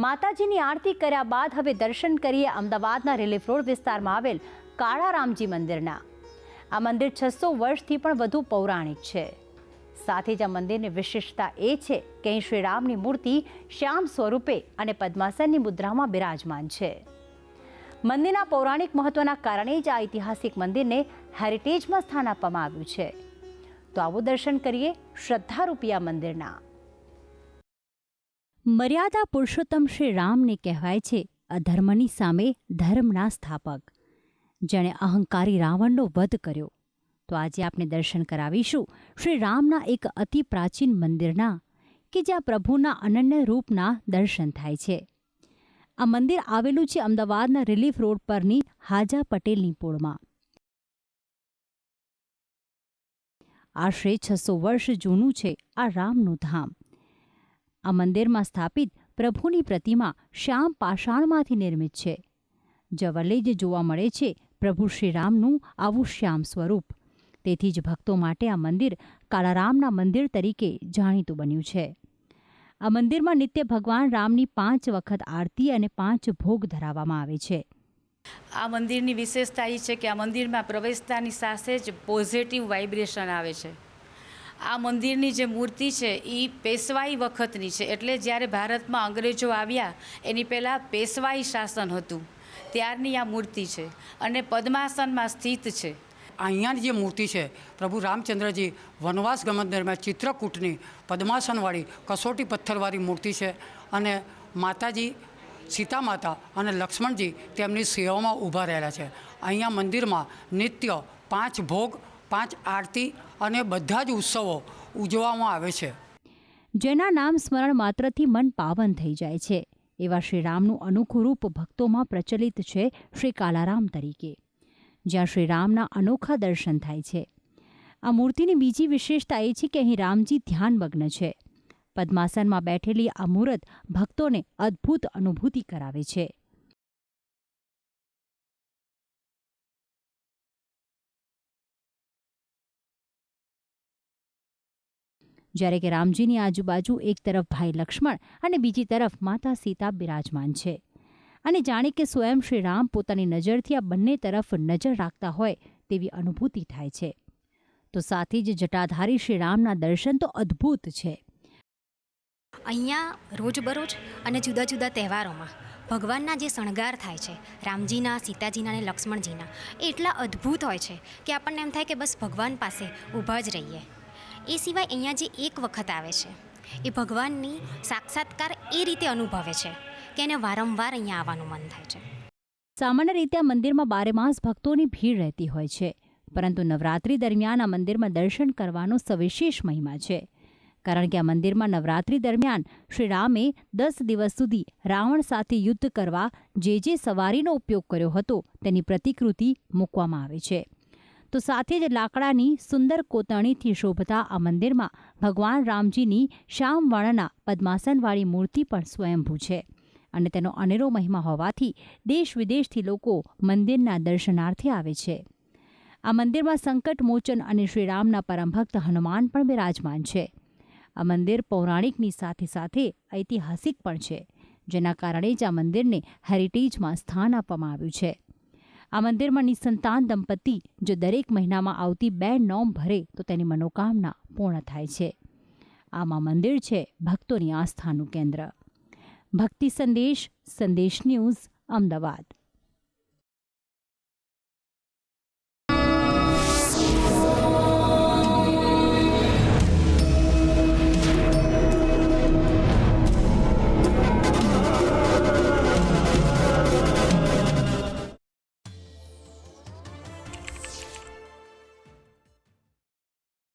માતાજીની આરતી કર્યા બાદ હવે દર્શન કરીએ અમદાવાદના રિલીફ રોડ વિસ્તારમાં આવેલ કાળા રામજી મંદિરના. આ મંદિર 600 વર્ષથી પણ વધુ પૌરાણિક છે. સાથે જ આ મંદિરની વિશેષતા એ છે કે અહીં શ્રી રામની મૂર્તિ શ્યામ સ્વરૂપે અને પદ્માસનની મુદ્રામાં બિરાજમાન છે. મંદિરના પૌરાણિક મહત્વના કારણે જ આ ઐતિહાસિક મંદિરને હેરિટેજમાં સ્થાન આપવામાં આવ્યું છે. તો આવો દર્શન કરીએ શ્રદ્ધારૂપી આ મંદિરના. મર્યાદા પુરુષોત્તમ શ્રી રામને કહેવાય છે અધર્મની સામે ધર્મના સ્થાપક, જેણે અહંકારી રાવણનો વધ કર્યો. તો આજે આપણે દર્શન કરાવીશું શ્રી રામના એક અતિ પ્રાચીન મંદિરના, કે જ્યાં પ્રભુના અનન્ય રૂપના દર્શન થાય છે. આ મંદિર આવેલું છે અમદાવાદના રિલીફ રોડ પરની હાજા પટેલની પોળમાં. આશરે 600 વર્ષ જૂનું છે આ રામનું ધામ. આ મંદિરમાં સ્થાપિત પ્રભુની પ્રતિમા શ્યામ પાષાણમાંથી નિર્મિત છે. જવલ્લે જ જોવા મળે છે પ્રભુ શ્રીરામનું આવું શ્યામ સ્વરૂપ. તેથી જ ભક્તો માટે આ મંદિર કાળારામના મંદિર તરીકે જાણીતું બન્યું છે. આ મંદિરમાં નિત્ય ભગવાન રામની 5 વખત આરતી અને 5 ભોગ ધરાવવામાં આવે છે. આ મંદિરની વિશેષતા એ છે કે આ મંદિરમાં પ્રવેશતાની સાથે જ પોઝિટિવ વાઇબ્રેશન આવે છે. આ મંદિરની જે મૂર્તિ છે એ પેશવાઈ વખતની છે, એટલે જ્યારે ભારતમાં અંગ્રેજો આવ્યા એની પહેલાં પેશવાઈ શાસન હતું ત્યારની આ મૂર્તિ છે અને પદ્માસનમાં સ્થિત છે. અહીંયાની જે મૂર્તિ છે પ્રભુ રામચંદ્રજી વનવાસ ગમન દરમિયાન ચિત્રકૂટની પદ્માસનવાળી કસોટી પથ્થરવાળી મૂર્તિ છે અને માતાજી સીતા માતા અને લક્ષ્મણજી તેમની સેવામાં ઊભા રહેલા છે. અહીંયા મંદિરમાં નિત્ય 5 ભોગ, 5 આરતી અને બધા જ ઉત્સવો ઉજવવામાં આવે છે, જેના નામ સ્મરણ માત્રથી મન પાવન થઈ જાય છે. એવા શ્રીરામનું અનોખું રૂપ ભક્તોમાં પ્રચલિત છે શ્રી કાલારામ તરીકે, જ્યાં શ્રીરામના અનોખા દર્શન થાય છે. આ મૂર્તિની બીજી વિશેષતા એ છે કે અહીં રામજી ધ્યાનમગ્ન છે. પદ્માસનમાં બેઠેલી આ મૂર્ત ભક્તોને અદ્ભુત અનુભૂતિ કરાવે છે. જ્યારે કે રામજીની આજુબાજુ એક તરફ ભાઈ લક્ષ્મણ અને બીજી તરફ માતા સીતા બિરાજમાન છે. અને જાણે કે સ્વયં શ્રી રામ પોતાની નજરથી આ બંને તરફ નજર રાખતા હોય તેવી અનુભૂતિ થાય છે. તો સાથે જ જટાધારી શ્રી રામના દર્શન તો અદ્ભુત છે. અહીંયા રોજબરોજ અને જુદા જુદા તહેવારોમાં ભગવાનના જે શણગાર થાય છે રામજીના, સીતાજીના અને લક્ષ્મણજીના, એ એટલા અદ્ભુત હોય છે કે આપણને એમ થાય કે બસ ભગવાન પાસે ઊભા જ રહીએ. એ સિવાય અહીંયા જે એક વખત આવે છે એ ભગવાનની સાક્ષાત્કાર એ રીતે અનુભવે છે કે એને વારંવાર અહીંયા આવવાનું મન થાય છે. સામાન્ય રીતે આ મંદિરમાં 12 માસ ભક્તોની ભીડ રહેતી હોય છે, પરંતુ નવરાત્રિ દરમિયાન આ મંદિરમાં દર્શન કરવાનો સવિશેષ મહિમા છે. કારણ કે આ મંદિરમાં નવરાત્રિ દરમિયાન શ્રી રામે 10 દિવસ સુધી રાવણ સાથે યુદ્ધ કરવા જે સવારીનો ઉપયોગ કર્યો હતો તેની પ્રતિકૃતિ મૂકવામાં આવે છે. તો સાથે જ લાકડાની સુંદર કોતરણીથી શોભતા આ મંદિરમાં ભગવાન રામજીની શ્યામ વર્ણના પદ્માસનવાળી મૂર્તિ પણ સ્વયંભૂ છે અને તેનો અનેરો મહિમા હોવાથી દેશ વિદેશથી લોકો મંદિરના દર્શનાર્થે આવે છે. આ મંદિરમાં સંકટ મોચન અને શ્રીરામના પરમભક્ત હનુમાન પણ બિરાજમાન છે. આ મંદિર પૌરાણિકની સાથે સાથે ઐતિહાસિક પણ છે, જેના કારણે જ આ મંદિરને હેરિટેજમાં સ્થાન આપવામાં આવ્યું છે. આ મંદિરમાં નિસંતાન દંપતી જો દરેક મહિનામાં આવતી 2 નોમ ભરે તો તેની મનોકામના પૂર્ણ થાય છે. આમાં મંદિર છે ભક્તોની આસ્થાનું કેન્દ્ર. ભક્તિ સંદેશ, સંદેશ ન્યૂઝ, અમદાવાદ.